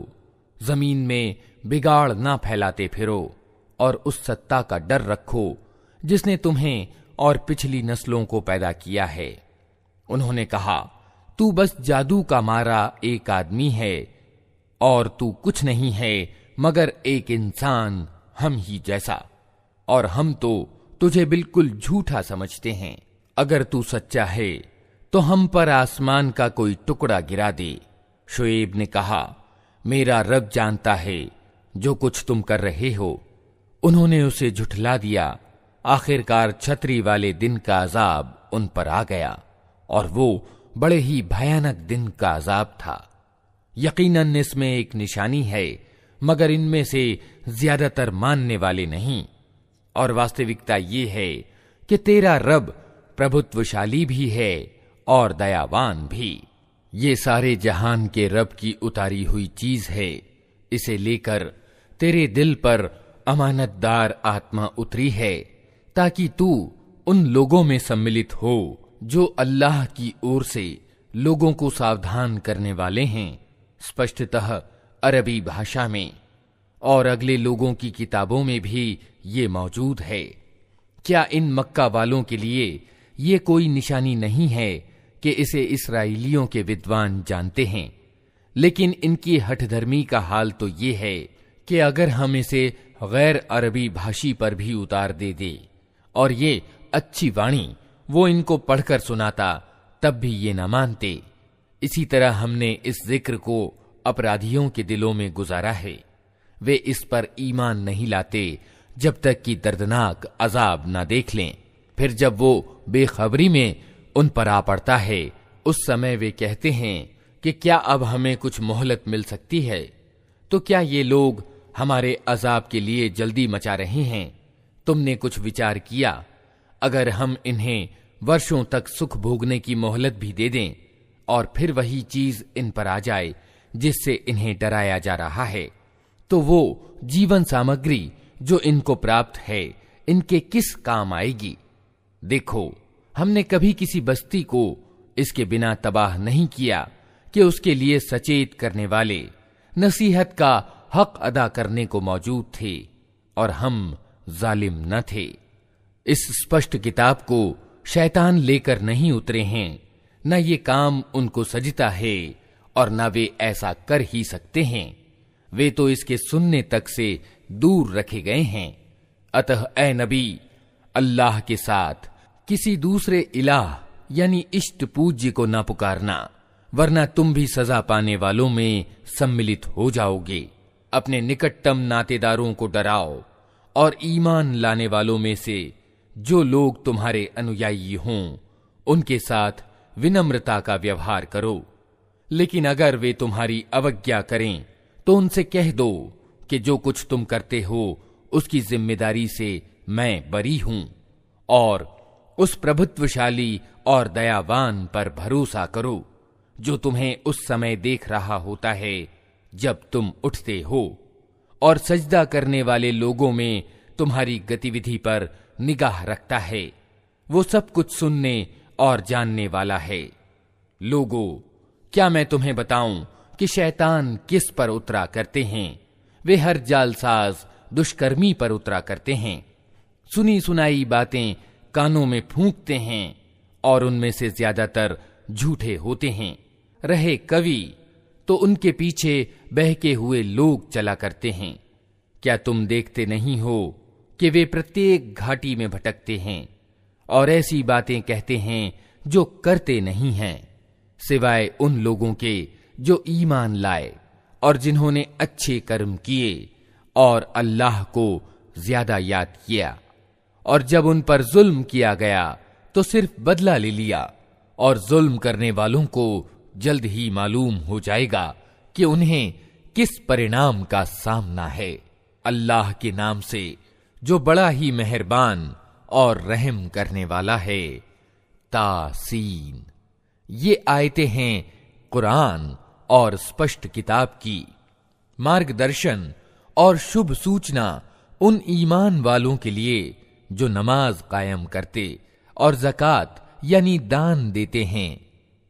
जमीन में बिगाड़ ना फैलाते फिरो और उस सत्ता का डर रखो जिसने तुम्हें और पिछली नस्लों को पैदा किया है। उन्होंने कहा, तू बस जादू का मारा एक आदमी है और तू कुछ नहीं है मगर एक इंसान हम ही जैसा, और हम तो तुझे बिल्कुल झूठा समझते हैं। अगर तू सच्चा है तो हम पर आसमान का कोई टुकड़ा गिरा दे। शुएब ने कहा, मेरा रब जानता है जो कुछ तुम कर रहे हो। उन्होंने उसे झुठला दिया। आखिरकार छतरी वाले दिन का अजाब उन पर आ गया और वो बड़े ही भयानक दिन का अजाब था। यकीनन इसमें एक निशानी है, मगर इनमें से ज्यादातर मानने वाले नहीं। और वास्तविकता ये है कि तेरा रब प्रभुत्वशाली भी है और दयावान भी। ये सारे जहान के रब की उतारी हुई चीज है। इसे लेकर तेरे दिल पर अमानतदार आत्मा उतरी है ताकि तू उन लोगों में सम्मिलित हो जो अल्लाह की ओर से लोगों को सावधान करने वाले हैं, स्पष्टतः अरबी भाषा में, और अगले लोगों की किताबों में भी ये मौजूद है। क्या इन मक्का वालों के लिए ये कोई निशानी नहीं है कि इसे इस्राएलियों के विद्वान जानते हैं? लेकिन इनकी हठधर्मी का हाल तो ये है कि अगर हम इसे गैर अरबी भाषी पर भी उतार दे और ये अच्छी वाणी वो इनको पढ़कर सुनाता, तब भी ये न मानते। इसी तरह हमने इस जिक्र को अपराधियों के दिलों में गुजारा है। वे इस पर ईमान नहीं लाते जब तक कि दर्दनाक अजाब न देख लें। फिर जब वो बेखबरी में उन पर आ पड़ता है, उस समय वे कहते हैं कि क्या अब हमें कुछ मोहलत मिल सकती है? तो क्या ये लोग हमारे अजाब के लिए जल्दी मचा रहे हैं? तुमने कुछ विचार किया? अगर हम इन्हें वर्षों तक सुख भोगने की मोहलत भी दे दें और फिर वही चीज इन पर आ जाए जिससे इन्हें डराया जा रहा है, तो वो जीवन सामग्री जो इनको प्राप्त है इनके किस काम आएगी? देखो, हमने कभी किसी बस्ती को इसके बिना तबाह नहीं किया कि उसके लिए सचेत करने वाले नसीहत का हक अदा करने को मौजूद थे और हम जालिम न थे। इस स्पष्ट किताब को शैतान लेकर नहीं उतरे हैं, न ये काम उनको सजता है और न वे ऐसा कर ही सकते हैं। वे तो इसके सुनने तक से दूर रखे गए हैं। अतः ए नबी, अल्लाह के साथ किसी दूसरे इलाह यानी इष्ट पूज्य को न पुकारना, वरना तुम भी सजा पाने वालों में सम्मिलित हो जाओगे। अपने निकटतम नातेदारों को डराओ और ईमान लाने वालों में से जो लोग तुम्हारे अनुयायी हों, उनके साथ विनम्रता का व्यवहार करो। लेकिन अगर वे तुम्हारी अवज्ञा करें तो उनसे कह दो कि जो कुछ तुम करते हो उसकी जिम्मेदारी से मैं बरी हूं, और उस प्रभुत्वशाली और दयावान पर भरोसा करो जो तुम्हें उस समय देख रहा होता है जब तुम उठते हो, और सजदा करने वाले लोगों में तुम्हारी गतिविधि पर निगाह रखता है। वो सब कुछ सुनने और जानने वाला है। लोगों, क्या मैं तुम्हें बताऊं कि शैतान किस पर उतरा करते हैं? वे हर जालसाज दुष्कर्मी पर उतरा करते हैं। सुनी सुनाई बातें कानों में फूंकते हैं और उनमें से ज्यादातर झूठे होते हैं। रहे कवि तो उनके पीछे बहके हुए लोग चला करते हैं। क्या तुम देखते नहीं हो कि वे प्रत्येक घाटी में भटकते हैं और ऐसी बातें कहते हैं जो करते नहीं हैं, सिवाय उन लोगों के जो ईमान लाए और जिन्होंने अच्छे कर्म किए और अल्लाह को ज्यादा याद किया। और जब उन पर जुल्म किया गया तो सिर्फ बदला ले लिया, और जुल्म करने वालों को जल्द ही मालूम हो जाएगा कि उन्हें किस परिणाम का सामना है। अल्लाह के नाम से जो बड़ा ही मेहरबान और रहम करने वाला है। तासीन। ये आयतें हैं कुरान और स्पष्ट किताब की। मार्गदर्शन और शुभ सूचना उन ईमान वालों के लिए जो नमाज कायम करते और ज़कात यानी दान देते हैं,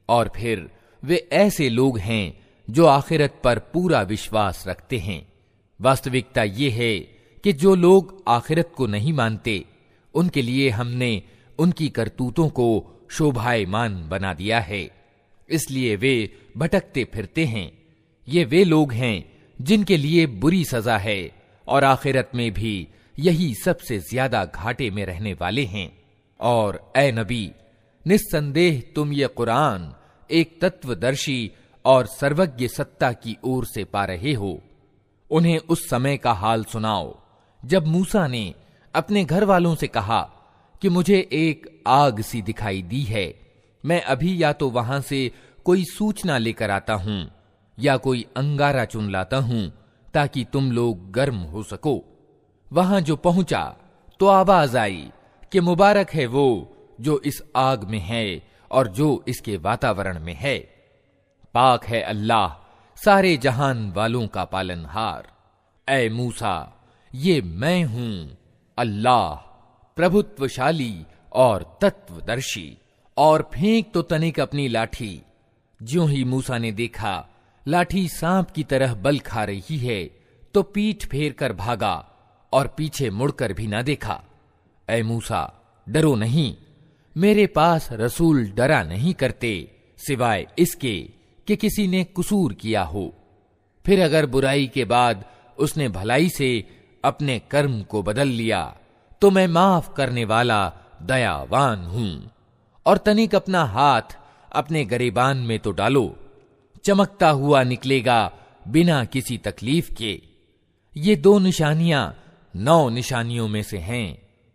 और फिर वे ऐसे लोग हैं जो आखिरत पर पूरा विश्वास रखते हैं। वास्तविकता ये है कि जो लोग आखिरत को नहीं मानते, उनके लिए हमने उनकी करतूतों को शोभायमान बना दिया है, इसलिए वे भटकते फिरते हैं। ये वे लोग हैं जिनके लिए बुरी सजा है और आखिरत में भी यही सबसे ज्यादा घाटे में रहने वाले हैं। और ए नबी, निस्संदेह तुम ये कुरान एक तत्वदर्शी और सर्वज्ञ सत्ता की ओर से पा रहे हो। उन्हें उस समय का हाल सुनाओ जब मूसा ने अपने घर वालों से कहा कि मुझे एक आग सी दिखाई दी है, मैं अभी या तो वहां से कोई सूचना लेकर आता हूं या कोई अंगारा चुन लाता हूं ताकि तुम लोग गर्म हो सको। वहां जो पहुंचा तो आवाज आई कि मुबारक है वो जो इस आग में है और जो इसके वातावरण में है। पाक है अल्लाह सारे जहान वालों का पालनहार। ऐ मूसा, ये मैं हूं अल्लाह, प्रभुत्वशाली और तत्वदर्शी। और फेंक तो तनिक अपनी लाठी। ज्यों ही मूसा ने देखा लाठी सांप की तरह बल खा रही है तो पीठ फेर कर भागा और पीछे मुड़कर भी ना देखा। ऐ मूसा, डरो नहीं, मेरे पास रसूल डरा नहीं करते सिवाय इसके कि किसी ने कसूर किया हो, फिर अगर बुराई के बाद उसने भलाई से अपने कर्म को बदल लिया तो मैं माफ करने वाला दयावान हूं। और तनिक अपना हाथ अपने गरेबान में तो डालो, चमकता हुआ निकलेगा बिना किसी तकलीफ के। ये 2 निशानियां 9 निशानियों में से हैं।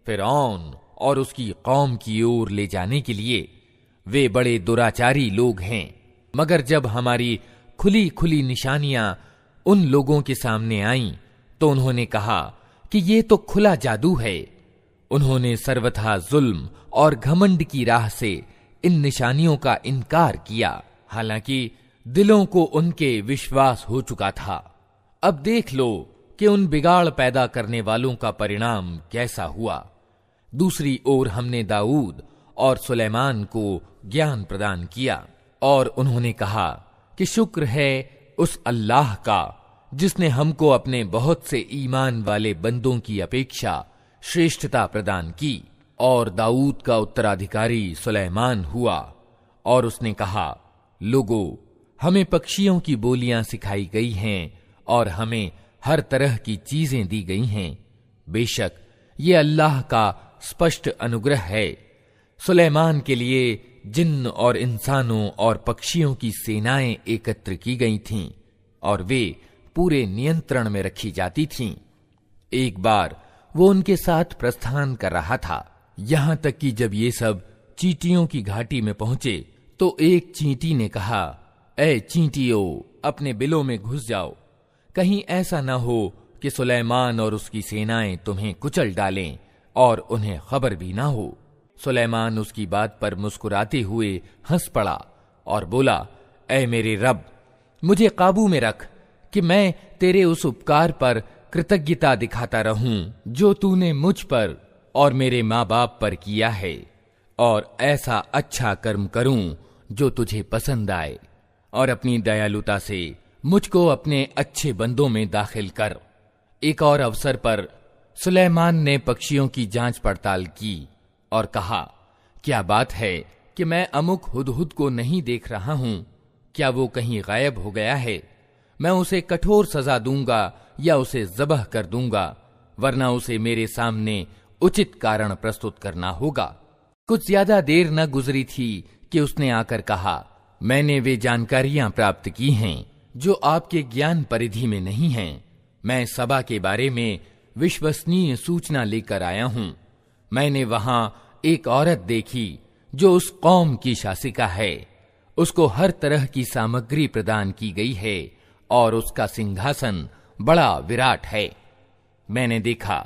फिरौन और उसकी कौम की ओर ले जाने के लिए वे बड़े दुराचारी लोग हैं। मगर जब हमारी खुली खुली निशानियां उन लोगों के सामने आईं तो उन्होंने कहा कि ये तो खुला जादू है। उन्होंने सर्वथा जुल्म और घमंड की राह से इन निशानियों का इनकार किया, हालांकि दिलों को उनके विश्वास हो चुका था। अब देख लो कि उन बिगाड़ पैदा करने वालों का परिणाम कैसा हुआ। दूसरी ओर हमने दाऊद और सुलेमान को ज्ञान प्रदान किया और उन्होंने कहा कि शुक्र है उस अल्लाह का जिसने हमको अपने बहुत से ईमान वाले बंदों की अपेक्षा श्रेष्ठता प्रदान की। और दाऊद का उत्तराधिकारी सुलेमान हुआ और उसने कहा, लोगों, हमें पक्षियों की बोलियां सिखाई गई हैं और हमें हर तरह की चीजें दी गई हैं। बेशक ये अल्लाह का स्पष्ट अनुग्रह है। सुलेमान के लिए जिन्न और इंसानों और पक्षियों की सेनाएं एकत्र की गई थीं और वे पूरे नियंत्रण में रखी जाती थीं। एक बार वो उनके साथ प्रस्थान कर रहा था, यहां तक कि जब ये सब चींटियों की घाटी में पहुंचे तो एक चींटी ने कहा, ऐ चींटियों, अपने बिलों में घुस जाओ, कहीं ऐसा न हो कि सुलेमान और उसकी सेनाएं तुम्हें कुचल डालें और उन्हें खबर भी ना हो। सुलेमान उसकी बात पर मुस्कुराते हुए हंस पड़ा और बोला, ऐ मेरे रब, मुझे काबू में रख कि मैं तेरे उस उपकार पर कृतज्ञता दिखाता रहूं जो तूने मुझ पर और मेरे माँ बाप पर किया है, और ऐसा अच्छा कर्म करूं जो तुझे पसंद आए, और अपनी दयालुता से मुझको अपने अच्छे बंदों में दाखिल कर। एक और अवसर पर सुलेमान ने पक्षियों की जांच पड़ताल की और कहा, क्या बात है कि मैं अमुक हुदहुद को नहीं देख रहा हूं? क्या वो कहीं गायब हो गया है? मैं उसे कठोर सजा दूंगा या उसे ज़बह कर दूंगा, वरना उसे मेरे सामने उचित कारण प्रस्तुत करना होगा। कुछ ज्यादा देर न गुजरी थी कि उसने आकर कहा, मैंने वे जानकारियां प्राप्त की हैं जो आपके ज्ञान परिधि में नहीं हैं। मैं सबा के बारे में विश्वसनीय सूचना लेकर आया हूं। मैंने वहां एक औरत देखी जो उस कौम की शासिका है। उसको हर तरह की सामग्री प्रदान की गई है और उसका सिंहासन बड़ा विराट है। मैंने देखा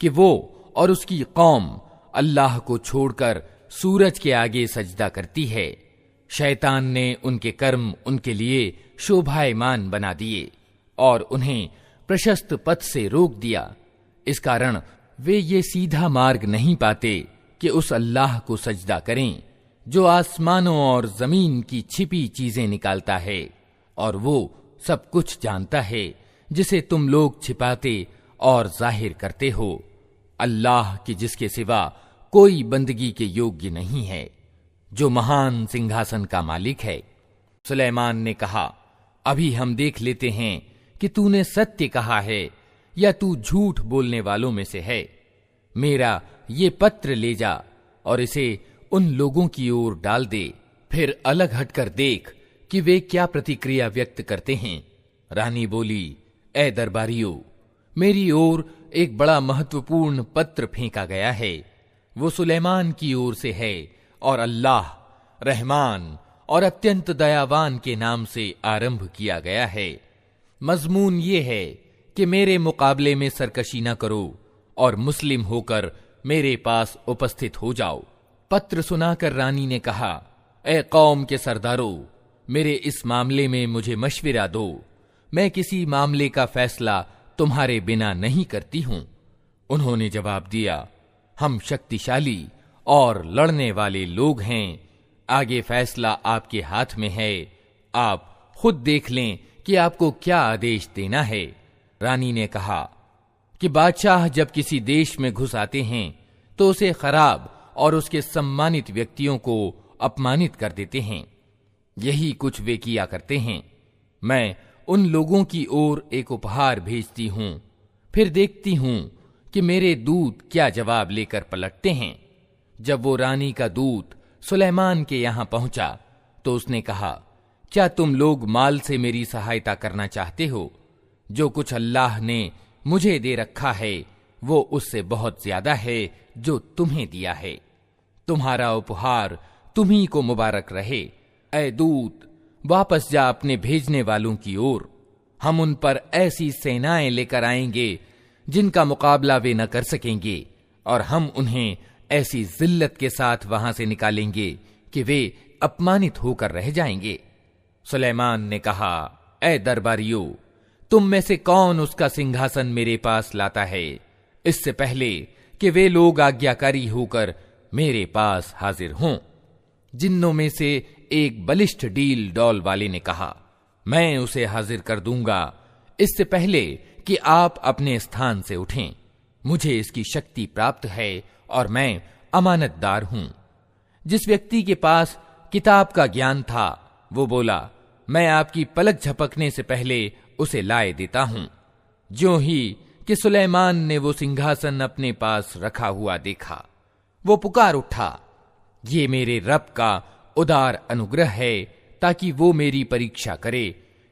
कि वो और उसकी कौम अल्लाह को छोड़कर सूरज के आगे सजदा करती है। शैतान ने उनके कर्म उनके लिए शोभायमान बना दिए और उन्हें प्रशस्त पथ से रोक दिया। इस कारण वे ये सीधा मार्ग नहीं पाते कि उस अल्लाह को सजदा करें जो आसमानों और जमीन की छिपी चीजें निकालता है, और वो सब कुछ जानता है जिसे तुम लोग छिपाते और जाहिर करते हो। अल्लाह की जिसके सिवा कोई बंदगी के योग्य नहीं है, जो महान सिंहासन का मालिक है। सुलेमान ने कहा, अभी हम देख लेते हैं कि तूने सत्य कहा है या तू झूठ बोलने वालों में से है। मेरा ये पत्र ले जा और इसे उन लोगों की ओर डाल दे, फिर अलग हटकर देख कि वे क्या प्रतिक्रिया व्यक्त करते हैं। रानी बोली, ए दरबारियों, मेरी ओर एक बड़ा महत्वपूर्ण पत्र फेंका गया है। वो सुलेमान की ओर से है और अल्लाह रहमान और अत्यंत दयावान के नाम से आरंभ किया गया है। मजमून ये है कि मेरे मुकाबले में सरकशी न करो और मुस्लिम होकर मेरे पास उपस्थित हो जाओ। पत्र सुनाकर रानी ने कहा, ए कौम के सरदारों, मेरे इस मामले में मुझे मशविरा दो। मैं किसी मामले का फैसला तुम्हारे बिना नहीं करती हूं। उन्होंने जवाब दिया, हम शक्तिशाली और लड़ने वाले लोग हैं। आगे फैसला आपके हाथ में है। आप खुद देख लें कि आपको क्या आदेश देना है। रानी ने कहा कि बादशाह जब किसी देश में घुस आते हैं तो उसे खराब और उसके सम्मानित व्यक्तियों को अपमानित कर देते हैं। यही कुछ वे किया करते हैं। मैं उन लोगों की ओर एक उपहार भेजती हूं, फिर देखती हूं कि मेरे दूत क्या जवाब लेकर पलटते हैं। जब वो रानी का दूत सुलेमान के यहां पहुंचा तो उसने कहा, क्या तुम लोग माल से मेरी सहायता करना चाहते हो? जो कुछ अल्लाह ने मुझे दे रखा है वो उससे बहुत ज्यादा है जो तुम्हें दिया है। तुम्हारा उपहार तुम्ही को मुबारक रहे। ऐ दूत, वापस जा अपने भेजने वालों की ओर। हम उन पर ऐसी सेनाएं लेकर आएंगे जिनका मुकाबला वे न कर सकेंगे, और हम उन्हें ऐसी जिल्लत के साथ वहां से निकालेंगे कि वे अपमानित होकर रह जाएंगे। सुलेमान ने कहा, ऐ दरबारियों, तुम में से कौन उसका सिंहासन मेरे पास लाता है, इससे पहले कि वे लोग आज्ञाकारी होकर मेरे पास हाजिर हों। जिन्नों में से एक बलिष्ठ डील डौल वाले ने कहा, मैं उसे हाजिर कर दूंगा इससे पहले कि आप अपने स्थान से उठें। मुझे इसकी शक्ति प्राप्त है और मैं अमानतदार हूं। जिस व्यक्ति के पास किताब का ज्ञान था वो बोला, मैं आपकी पलक झपकने से पहले उसे लाए देता हूं। ज्यों ही कि सुलेमान ने वो सिंहासन अपने पास रखा हुआ देखा, वो पुकार उठा, ये मेरे रब का उदार अनुग्रह है, ताकि वो मेरी परीक्षा करे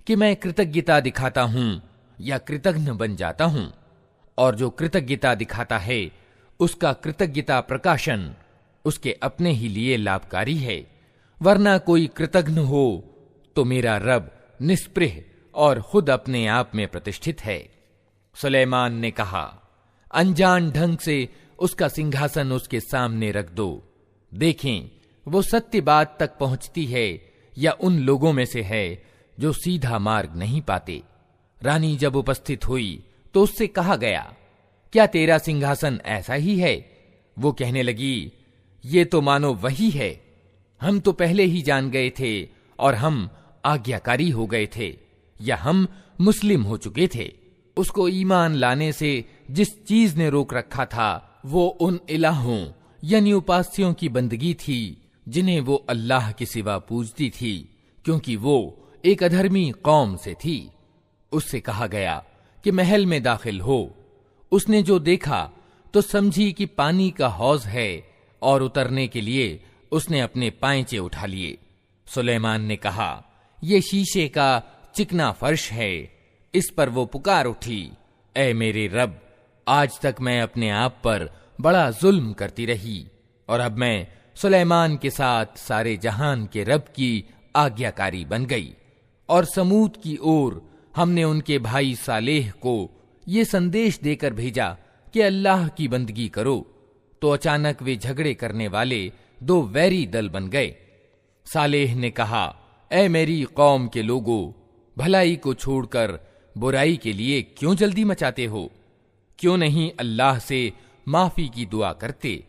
कि मैं कृतज्ञता दिखाता हूं या कृतघ्न बन जाता हूं। और जो कृतज्ञता दिखाता है उसका कृतज्ञता प्रकाशन उसके अपने ही लिए लाभकारी है, वरना कोई कृतघ्न हो तो मेरा रब निस्पृह और खुद अपने आप में प्रतिष्ठित है। सुलेमान ने कहा, अनजान ढंग से उसका सिंहासन उसके सामने रख दो, देखें वो सत्य बात तक पहुंचती है या उन लोगों में से है जो सीधा मार्ग नहीं पाते। रानी जब उपस्थित हुई तो उससे कहा गया, क्या तेरा सिंहासन ऐसा ही है? वो कहने लगी, ये तो मानो वही है। हम तो पहले ही जान गए थे और हम आज्ञाकारी हो गए थे, या हम मुस्लिम हो चुके थे। उसको ईमान लाने से जिस चीज ने रोक रखा था वो उन इलाहों यानी उपास्यों की बंदगी थी जिन्हें वो अल्लाह के सिवा पूजती थी, क्योंकि वो एक अधर्मी कौम से थी। उससे कहा गया कि महल में दाखिल हो। उसने जो देखा तो समझी कि पानी का हौज है और उतरने के लिए उसने अपने पांचे उठा लिए। सुलेमान ने कहा, ये शीशे का चिकना फर्श है। इस पर वो पुकार उठी, ऐ मेरे रब, आज तक मैं अपने आप पर बड़ा जुल्म करती रही और अब मैं सुलेमान के साथ सारे जहान के रब की आज्ञाकारी बन गई। और समूद की ओर हमने उनके भाई सालेह को ये संदेश देकर भेजा कि अल्लाह की बंदगी करो, तो अचानक वे झगड़े करने वाले दो वैरी दल बन गए। सालेह ने कहा, ऐ मेरी कौम के लोगों, भलाई को छोड़कर बुराई के लिए क्यों जल्दी मचाते हो? क्यों नहीं अल्लाह से माफी की दुआ करते,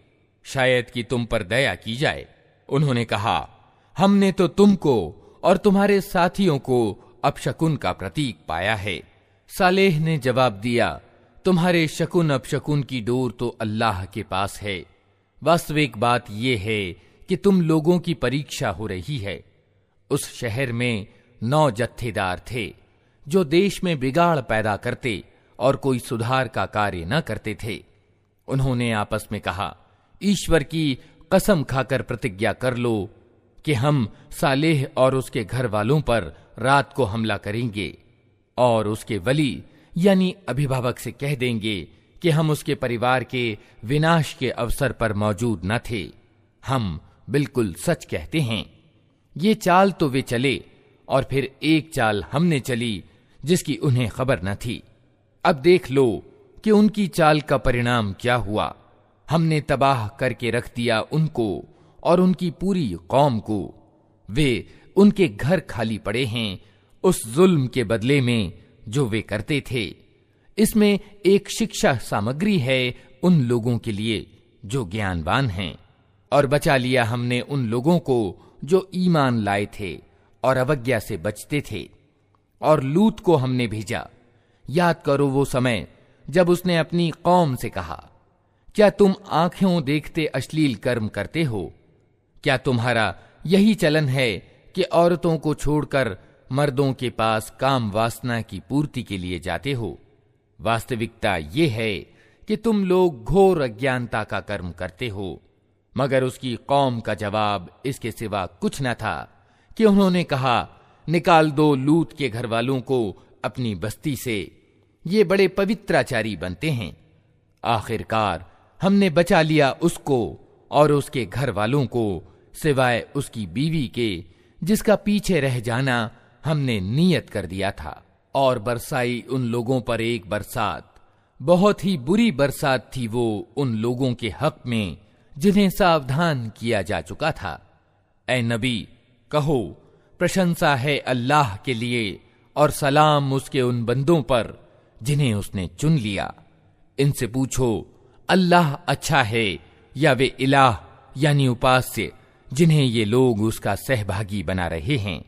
शायद कि तुम पर दया की जाए। उन्होंने कहा, हमने तो तुमको और तुम्हारे साथियों को अपशकुन का प्रतीक पाया है। सालेह ने जवाब दिया, तुम्हारे शकुन अपशकुन की डोर तो अल्लाह के पास है। वास्तविक बात यह है कि तुम लोगों की परीक्षा हो रही है। उस शहर में 9 जत्थेदार थे जो देश में बिगाड़ पैदा करते और कोई सुधार का कार्य न करते थे। उन्होंने आपस में कहा, ईश्वर की कसम खाकर प्रतिज्ञा कर लो कि हम सालेह और उसके घर वालों पर रात को हमला करेंगे और उसके वली यानी अभिभावक से कह देंगे कि हम उसके परिवार के विनाश के अवसर पर मौजूद न थे। हम बिल्कुल सच कहते हैं। ये चाल तो वे चले और फिर एक चाल हमने चली जिसकी उन्हें खबर न थी। अब देख लो कि उनकी चाल का परिणाम क्या हुआ। हमने तबाह करके रख दिया उनको और उनकी पूरी कौम को। वे उनके घर खाली पड़े हैं उस जुल्म के बदले में जो वे करते थे। इसमें एक शिक्षा सामग्री है उन लोगों के लिए जो ज्ञानवान हैं। और बचा लिया हमने उन लोगों को जो ईमान लाए थे और अवज्ञा से बचते थे। और लूत को हमने भेजा। याद करो वो समय जब उसने अपनी कौम से कहा, क्या तुम आंखों देखते अश्लील कर्म करते हो? क्या तुम्हारा यही चलन है कि औरतों को छोड़कर मर्दों के पास काम वासना की पूर्ति के लिए जाते हो? वास्तविकता ये है कि तुम लोग घोर अज्ञानता का कर्म करते हो। मगर उसकी कौम का जवाब इसके सिवा कुछ न था कि उन्होंने कहा, निकाल दो लूत के घर वालों को अपनी बस्ती से, ये बड़े पवित्राचारी बनते हैं। आखिरकार हमने बचा लिया उसको और उसके घर वालों को सिवाय उसकी बीवी के, जिसका पीछे रह जाना हमने नियत कर दिया था। और बरसाई उन लोगों पर एक बरसात, बहुत ही बुरी बरसात थी वो उन लोगों के हक में जिन्हें सावधान किया जा चुका था। ऐ नबी, कहो, प्रशंसा है अल्लाह के लिए और सलाम उसके उन बंदों पर जिन्हें उसने चुन लिया। इनसे पूछो, अल्लाह अच्छा है या वे इलाह यानी उपास्य जिन्हें ये लोग उसका सहभागी बना रहे हैं।